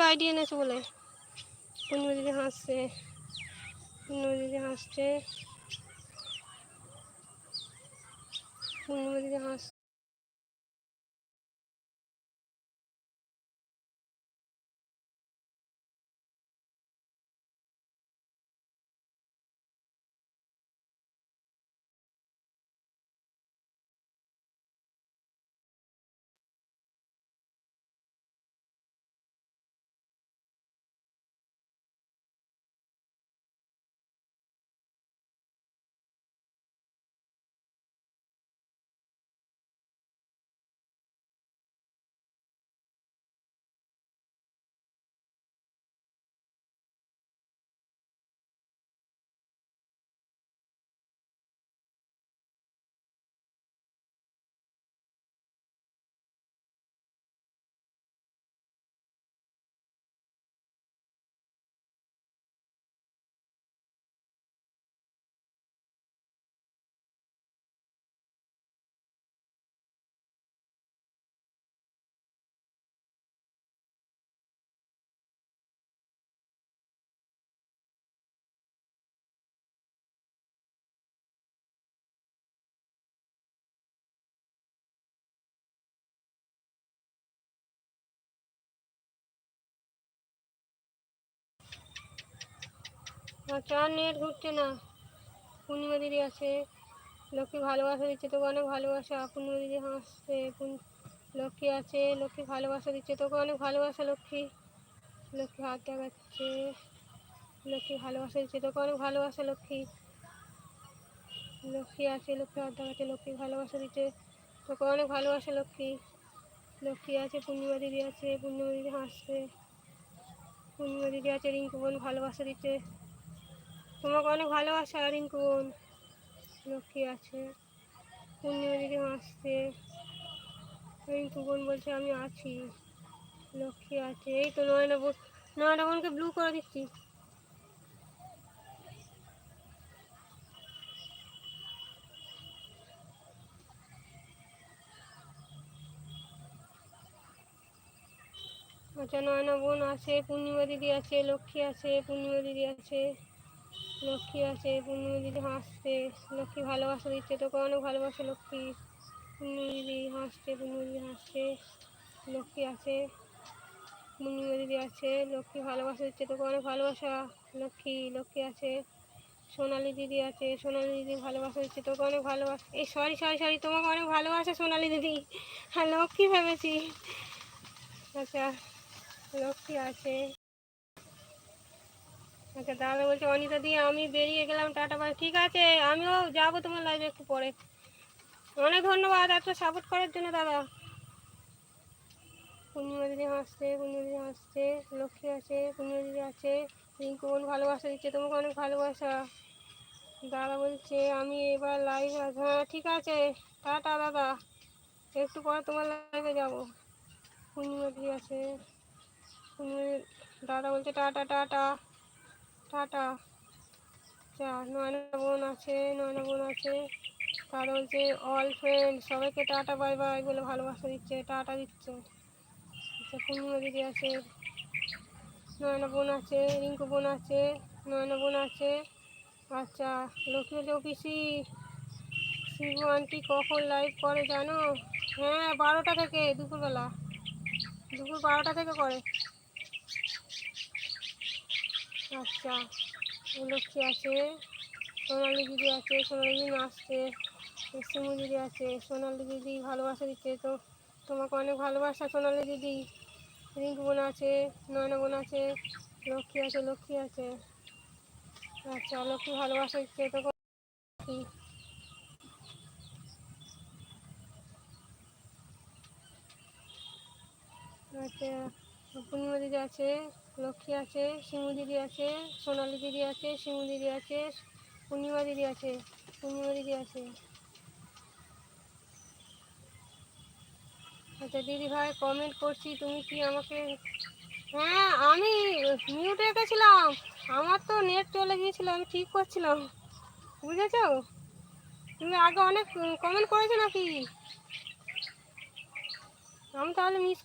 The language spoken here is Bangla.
আইডি এনেছে বলে। পূর্ণিমা দিদি হাসছে, পূর্ণিমা দিদি হাসছে, পূর্ণিমা দিদি হাসছে। আচ্ছা, নেট ঘুরছে না। পূর্ণিমা দিদি আছে, লক্ষ্মী ভালোবাসা দিচ্ছে, তোকে অনেক ভালোবাসা। পূর্ণিমা দিদি হাসছে, লক্ষ্মী আছে, লক্ষ্মী ভালোবাসা দিচ্ছে, তোকে অনেক ভালোবাসা। লক্ষ্মী, লক্ষ্মী হাত দেখাচ্ছে, লক্ষ্মী ভালোবাসা দিচ্ছে, তোকে অনেক ভালোবাসা। লক্ষ্মী, লক্ষ্মী আছে, লক্ষ্মী হাত দেখাচ্ছে, লক্ষ্মী ভালোবাসা দিচ্ছে, তোকে অনেক ভালোবাসা। লক্ষ্মী, লক্ষ্মী আছে, পূর্ণিমা দিদি আছে, পূর্ণিমা দিদি হাসছে, পূর্ণিমা দিদি আছে, রিঙ্কু বোন ভালোবাসা দিচ্ছে, তোমাকে অনেক ভালোবাসা রিঙ্কু বোন। লক্ষ্মী আছে, পূর্ণিমা দিদি হাসছে, রিঙ্কু বোন বলছে আমি আছি। লক্ষ্মী আছে, এই তো নয়না বোন, নয়না বোনকে ব্লু করে দিচ্ছি। আচ্ছা, নয়না বোন আছে, পূর্ণিমা দিদি আছে, লক্ষ্মী আছে, পূর্ণিমা দিদি আছে, লক্ষ্মী আছে, পূর্ণিমা দিদি হাসছে, লক্ষ্মী ভালোবাসা দিচ্ছে, তোকে অনেক ভালোবাসা। লক্ষ্মী, পূর্ণিমা দিদি হাসছে, পূর্ণিমা দিদি হাসছে, লক্ষ্মী আছে, পূর্ণিমা দিদি আছে, লক্ষ্মী ভালোবাসা দিচ্ছে, তোকে অনেক ভালোবাসা। লক্ষ্মী, লক্ষ্মী আছে, সোনালি দিদি আছে, সোনালি দিদি ভালোবাসা দিচ্ছে, তোকে অনেক ভালোবাসা। এই সরি সরি সরি, তোমাকে অনেক ভালোবাসা সোনালি দিদি। হ্যাঁ, লক্ষ্মী ভেবেছি। আচ্ছা, লক্ষ্মী আছে। আচ্ছা, দাদা বলছে অনিতা দি আমি বেরিয়ে গেলাম, টাটা বাই। ঠিক আছে, আমিও যাবো তোমার লাইভে একটু পরে। অনেক ধন্যবাদ এত সাপোর্ট করার জন্য দাদা। পূর্ণিমা দিদি হাসছে, পূর্ণিমা দিদি হাসছে, লক্ষ্মী আছে, পূর্ণিমা দিদি আছে, রিঙ্কু বোন ভালোবাসা দিচ্ছে, তোমাকে অনেক ভালোবাসা। দাদা বলছে আমি এবার লাইভে আস। হ্যাঁ ঠিক আছে, টাটা দাদা, একটু পরে তোমার লাইভে যাবো। পূর্ণিমা দিদি আছে, দাদা বলছে টাটা টাটা টাটা। আচ্ছা, নয়না বোন আছে, নয়না বোন আছে, দাদা বলছে অল ফ্রেন্ড সবাইকে টাটা বাই বাই বলে ভালোবাসা দিচ্ছে, টাটা দিচ্ছে। আচ্ছা, পূর্ণিমা দিদি আছে, নয়না বোন আছে, রিঙ্কু বোন আছে, নয়না বোন আছে। আচ্ছা, লক্ষ্মী বলছে অফিসি শিবু আন্টি কখন লাইভ করে জানো? হ্যাঁ, 12টা থেকে, দুপুরবেলা, দুপুর 12টা থেকে করে। আচ্ছা, লক্ষ্মী আছে, সোনালি দিদি আছে, সোনালি দিদি নাচছে, শিমু দিদি আছে, সোনালি দিদি ভালোবাসা দিচ্ছে, তো তোমাকে অনেক ভালোবাসা সোনালি দিদি। রিঙ্কু বোন আছে, নয়না বোন আছে, লক্ষ্মী আছে, লক্ষ্মী আছে। আচ্ছা, লক্ষ্মী ভালোবাসা দিচ্ছে, তো কি। আচ্ছা, পূর্ণিমা দিদি আছে, লক্ষ্মী আছে, শিমু দিদি আছে, সোনালি দিদি আছে, শিমু দিদি আছে, পূর্ণিমা দিদি আছে, পূর্ণিমা দিদি আছে। আচ্ছা দিদি ভাই কমেন্ট করছি, তুমি কি আমাকে। হ্যাঁ, আমি মিউট রেখেছিলাম, আমার তো নেট চলে গিয়েছিল, আমি ঠিক করছিলাম, বুঝেছো? তুমি আগে অনেক কমেন্ট করেছো নাকি? আমি তাহলে মিস